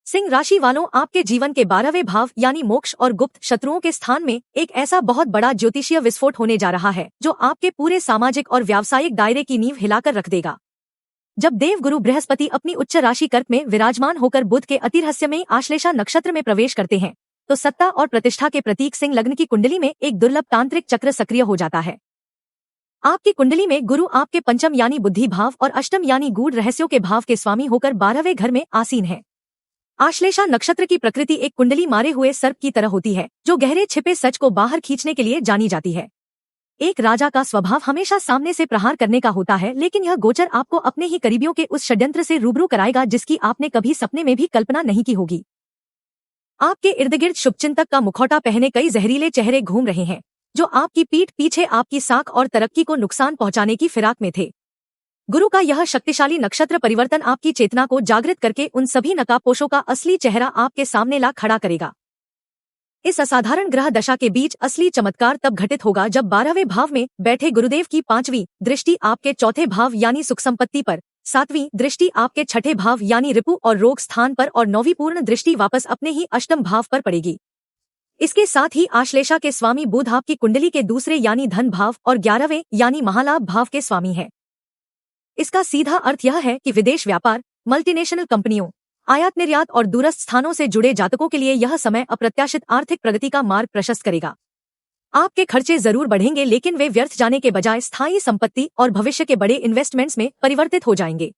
सिंह राशि वालों, आपके जीवन के 12वें भाव यानी मोक्ष और गुप्त शत्रुओं के स्थान में एक ऐसा बहुत बड़ा ज्योतिषीय विस्फोट होने जा रहा है जो आपके पूरे सामाजिक और व्यावसायिक दायरे की नींव हिलाकर रख देगा। जब देवगुरु बृहस्पति अपनी उच्च राशि कर्क में विराजमान होकर बुध के अतिरहस्यमयी आश्लेषा नक्षत्र में प्रवेश करते हैं तो सत्ता और प्रतिष्ठा के प्रतीक सिंह लग्न की कुंडली में एक दुर्लभ तांत्रिक चक्र सक्रिय हो जाता है। आपकी कुंडली में गुरु आपके पंचम यानी बुद्धि भाव और अष्टम यानी गूढ़ रहस्यों के भाव के स्वामी होकर 12वें घर में आसीन है। आश्लेषा नक्षत्र की प्रकृति एक कुंडली मारे हुए सर्प की तरह होती है जो गहरे छिपे सच को बाहर खींचने के लिए जानी जाती है। एक राजा का स्वभाव हमेशा सामने से प्रहार करने का होता है, लेकिन यह गोचर आपको अपने ही करीबियों के उस षड्यंत्र से रूबरू कराएगा जिसकी आपने कभी सपने में भी कल्पना नहीं की होगी। आपके इर्द गिर्द शुभचिंतक का मुखौटा पहने कई जहरीले चेहरे घूम रहे हैं जो आपकी पीठ पीछे आपकी साख और तरक्की को नुकसान पहुंचाने की फिराक में थे। गुरु का यह शक्तिशाली नक्षत्र परिवर्तन आपकी चेतना को जागृत करके उन सभी नकाबपोशों का असली चेहरा आपके सामने ला खड़ा करेगा। इस असाधारण ग्रह दशा के बीच असली चमत्कार तब घटित होगा जब 12वें भाव में बैठे गुरुदेव की 5वीं दृष्टि आपके चौथे भाव यानी सुख संपत्ति पर, 7वीं दृष्टि आपके छठे भाव यानी रिपु और रोग स्थान पर और 9वीं पूर्ण दृष्टि वापस अपने ही अष्टम भाव पर पड़ेगी। इसके साथ ही आश्लेषा के स्वामी बुध आपकी कुंडली के दूसरे यानी धन भाव और 11वें यानी महालाभ भाव के स्वामी है। इसका सीधा अर्थ यह है कि विदेश व्यापार, मल्टीनेशनल कंपनियों, आयात निर्यात और दूरस्थ स्थानों से जुड़े जातकों के लिए यह समय अप्रत्याशित आर्थिक प्रगति का मार्ग प्रशस्त करेगा। आपके खर्चे जरूर बढ़ेंगे, लेकिन वे व्यर्थ जाने के बजाय स्थायी संपत्ति और भविष्य के बड़े इन्वेस्टमेंट्स में परिवर्तित हो जाएंगे।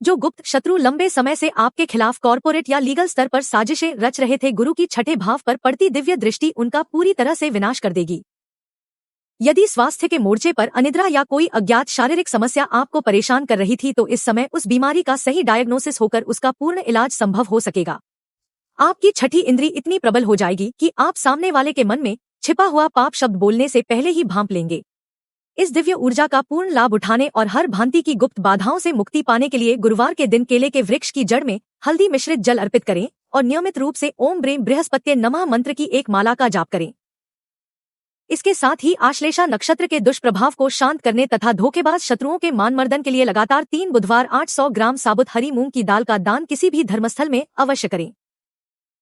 जो गुप्त शत्रु लंबे समय से आपके खिलाफ कॉर्पोरेट या लीगल स्तर पर साजिशें रच रहे थे, गुरु की छठे भाव पर पड़ती दिव्य दृष्टि उनका पूरी तरह से विनाश कर देगी। यदि स्वास्थ्य के मोर्चे पर अनिद्रा या कोई अज्ञात शारीरिक समस्या आपको परेशान कर रही थी तो इस समय उस बीमारी का सही डायग्नोसिस होकर उसका पूर्ण इलाज संभव हो सकेगा। आपकी छठी इंद्री इतनी प्रबल हो जाएगी कि आप सामने वाले के मन में छिपा हुआ पाप शब्द बोलने से पहले ही भांप लेंगे। इस दिव्य ऊर्जा का पूर्ण लाभ उठाने और हर भांति की गुप्त बाधाओं से मुक्ति पाने के लिए गुरुवार के दिन केले के वृक्ष की जड़ में हल्दी मिश्रित जल अर्पित करें और नियमित रूप से ओम ब्रीं बृहस्पत्ये नमः मंत्र की एक माला का जाप करें। इसके साथ ही आश्लेषा नक्षत्र के दुष्प्रभाव को शांत करने तथा धोखेबाज शत्रुओं के मानमर्दन के लिए लगातार 3 बुधवार 800 ग्राम साबुत हरी मूंग की दाल का दान किसी भी धर्मस्थल में अवश्य करें।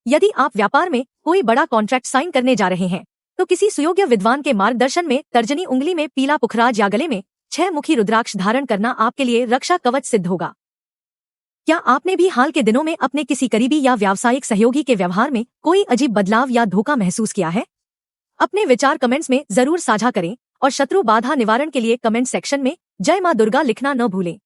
यदि आप व्यापार में कोई बड़ा कॉन्ट्रैक्ट साइन करने जा रहे हैं तो किसी सुयोग्य विद्वान के मार्गदर्शन में तर्जनी उंगली में पीला पुखराज या गले में 6 मुखी रुद्राक्ष धारण करना आपके लिए रक्षा कवच सिद्ध होगा। क्या आपने भी हाल के दिनों में अपने किसी करीबी या व्यावसायिक सहयोगी के व्यवहार में कोई अजीब बदलाव या धोखा महसूस किया है? अपने विचार कमेंट्स में जरूर साझा करें और शत्रु बाधा निवारण के लिए कमेंट सेक्शन में जय मां दुर्गा लिखना न भूलें।